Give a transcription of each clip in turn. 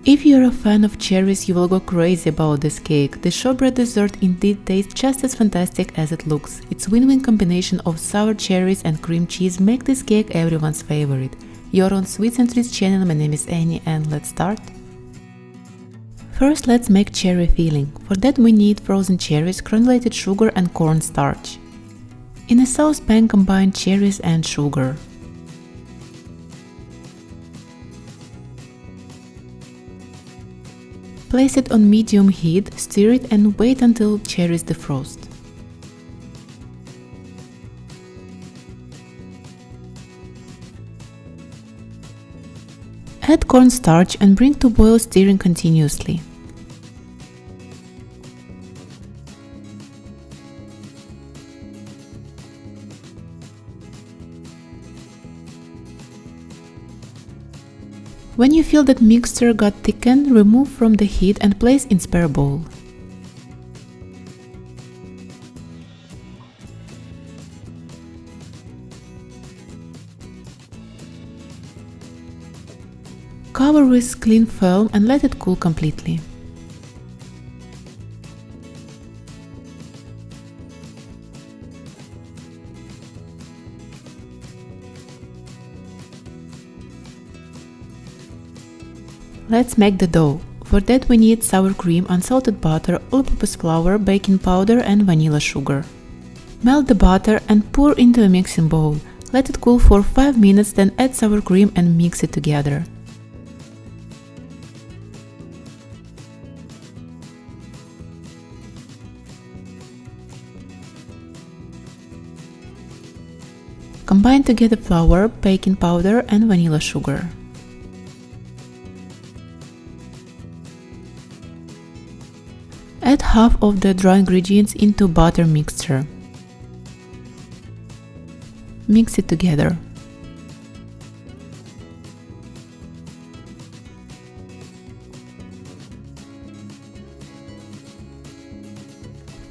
If you're a fan of cherries, you will go crazy about this cake. The shortbread dessert indeed tastes just as fantastic as it looks. Its win-win combination of sour cherries and cream cheese make this cake everyone's favorite. You're on Sweets and Treats channel, my name is Annie, and let's start. First, let's make cherry filling. For that we need frozen cherries, granulated sugar and cornstarch. In a saucepan, combine cherries and sugar. Place it on medium heat, stir it and wait until cherries defrost. Add cornstarch and bring to boil, stirring continuously. When you feel that mixture got thickened, remove from the heat and place in spare bowl. Cover with cling film and let it cool completely. Let's make the dough. For that we need sour cream, unsalted butter, all-purpose flour, baking powder and vanilla sugar. Melt the butter and pour into a mixing bowl. Let it cool for 5 minutes, then add sour cream and mix it together. Combine together flour, baking powder and vanilla sugar. Add half of the dry ingredients into batter mixture. Mix it together.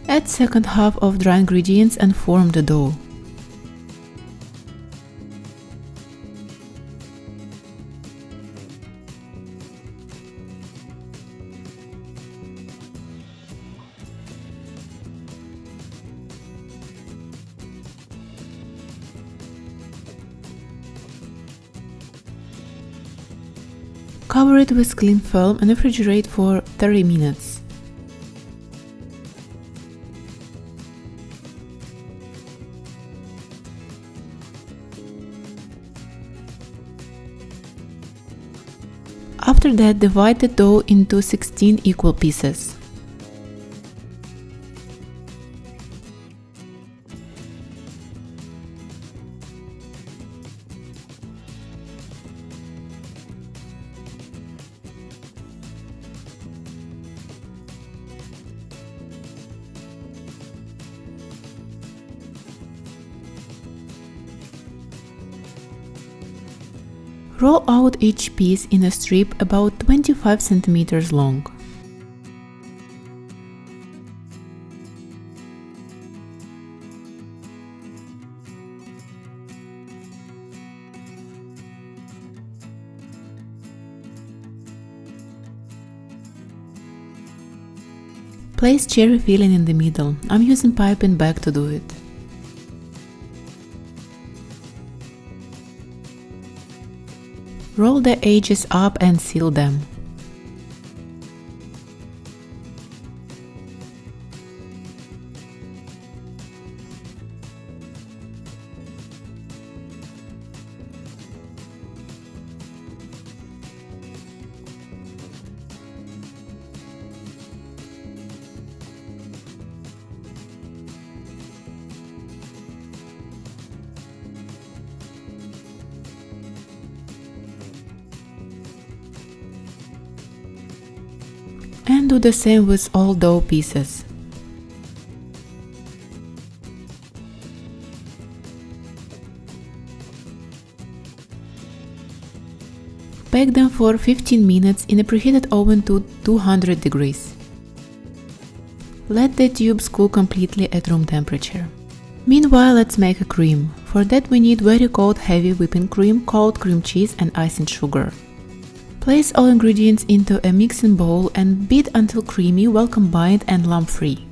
Add second half of dry ingredients and form the dough. Cover it with cling film and refrigerate for 30 minutes. After that, divide the dough into 16 equal pieces. Roll out each piece in a strip about 25 cm long. Place cherry filling in the middle. I'm using piping bag to do it. Roll the edges up and seal them. And do the same with all dough pieces. Bake them for 15 minutes in a preheated oven to 200 degrees. Let the tubes cool completely at room temperature. Meanwhile, let's make a cream. For that we need very cold heavy whipping cream, cold cream cheese and icing sugar. Place all ingredients into a mixing bowl and beat until creamy, well combined and lump-free.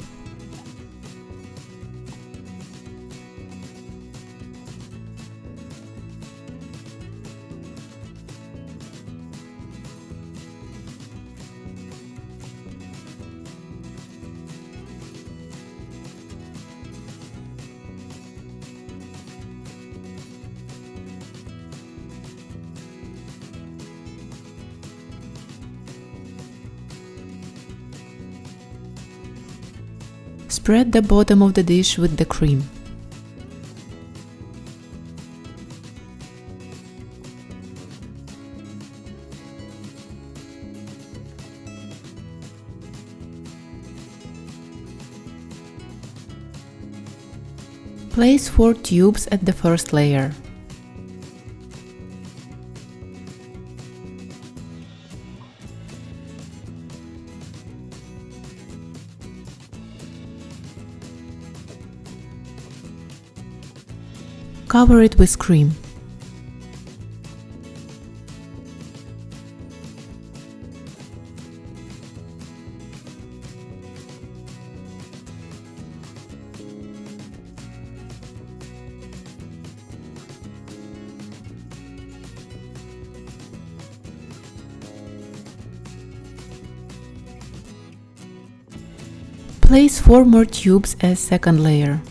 Spread the bottom of the dish with the cream. Place 4 tubes at the first layer. Cover it with cream. Place 4 more tubes as second layer.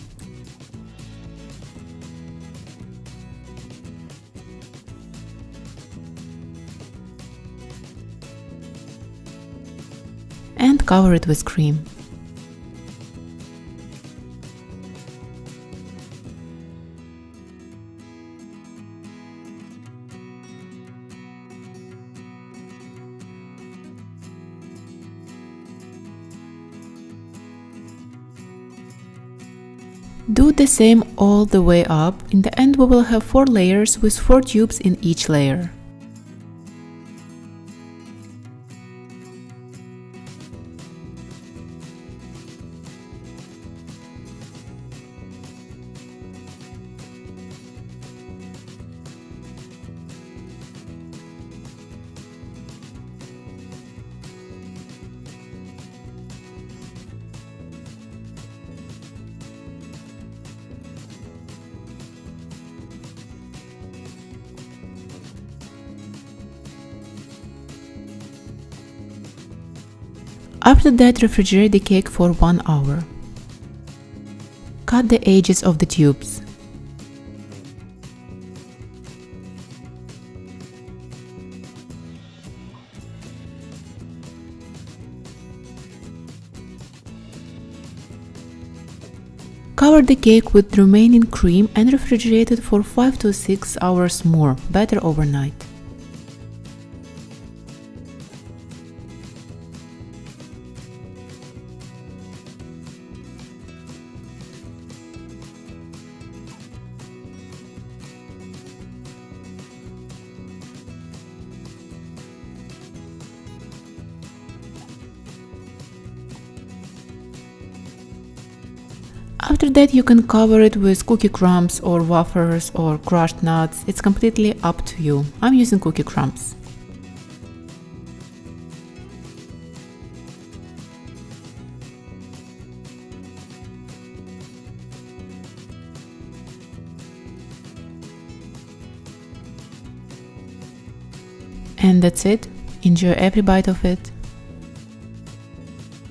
And cover it with cream. Do the same all the way up. In the end we will have 4 layers with 4 tubes in each layer. After that, refrigerate the cake for 1 hour. Cut the edges of the tubes. Cover the cake with remaining cream and refrigerate it for 5 to 6 hours more, better overnight. After that, you can cover it with cookie crumbs or wafers or crushed nuts. It's completely up to you. I'm using cookie crumbs. And that's it. Enjoy every bite of it.